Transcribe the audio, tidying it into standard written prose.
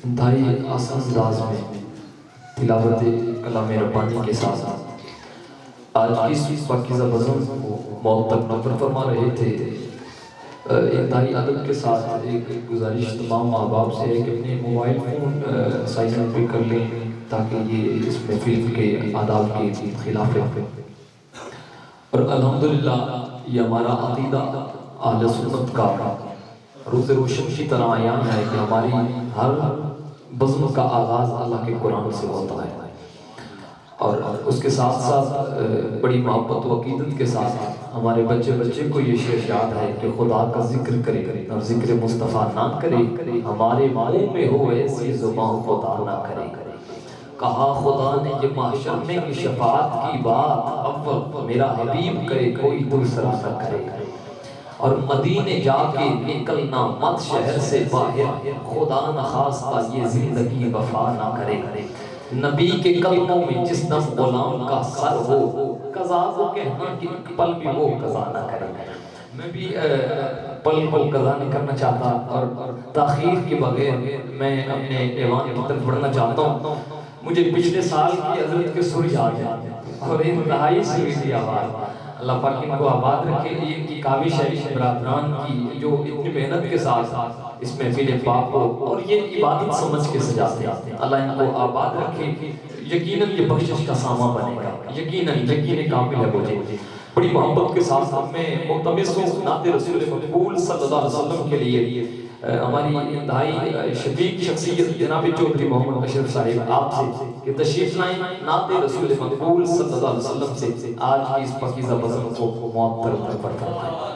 انتہائی آسان انداز میں تلاوت کلام ربانی کے ساتھ آج کی اس پاکیزہ بزم کو موت تک نظر فرما رہے تھے۔ انتہائی ادب کے ساتھ ایک گزارش تمام ماں باپ سے ہے کہ اپنے موبائل فون سائلنٹ پہ کر لیں تاکہ یہ اس محفل کے آداب کے خلاف ہے۔ اور الحمدللہ یہ ہمارا عقیدہ اہل سنت کا روز روشن کی طرح عیان ہے کہ ہماری ہر بزم کا آغاز اللہ کے قرآن سے ہوتا ہے، اور اس کے ساتھ ساتھ بڑی محبت و عقیدت کے ساتھ ہمارے بچے کو یہ شعر یاد ہے کہ خدا کا ذکر کرے اور ذکر مصطفیٰ نہ کرے، ہمارے منہ میں ہو ایسی زبان خدا نہ کرے۔ کہا خدا نے یہ محشر میں کہ شفاعت کی بات اول میرا حبیب کرے، کوئی دوسرا نہ کرے۔ اور مدینے جا کے نکلنا مت شہر سے باہر، خدا نخواستہ یہ زندگی وفا نہ کرے۔ نبی کے قدموں میں جس دم غلام کا سر ہو، قضا کو کہنا کہ ایک پل بھی وہ قضا نہ کرے۔ میں بھی پل کو قضا نہیں کرنا چاہتا، اور تاخیر کے بغیر میں اپنے ایوان کی طرف بڑھنا چاہتا ہوں۔ مجھے پچھلے سال کی حضرت کے سر یاد ہے اور انتہائی سویدھی آواز۔ اللہ پاک ان کو آباد رکھے۔ ان کی کاوش ہے برادران کی جو اتنی محنت کے ساتھ اس محفل پاک کو اور یہ عبادت سمجھ کے سجاتے ہیں، اللہ ان کو آباد رکھے۔ یقیناً یہ بخشش کا سامان بنے گا، یقین کامل ہے مجھے۔ بڑی محبت کے ساتھ میں ملتمس ہوں نعت رسول مقبول صلی اللہ علیہ وسلم کے لیے ہماری انتہائی شفیق شخصیت جناب چودھری محمد اشرف صاحب آپ سے کہ تشریف لائیں، نعت رسول مقبول صلی اللہ علیہ وسلم سے آج کی اس پاکیزہ بزم کو معطر فرمائیں۔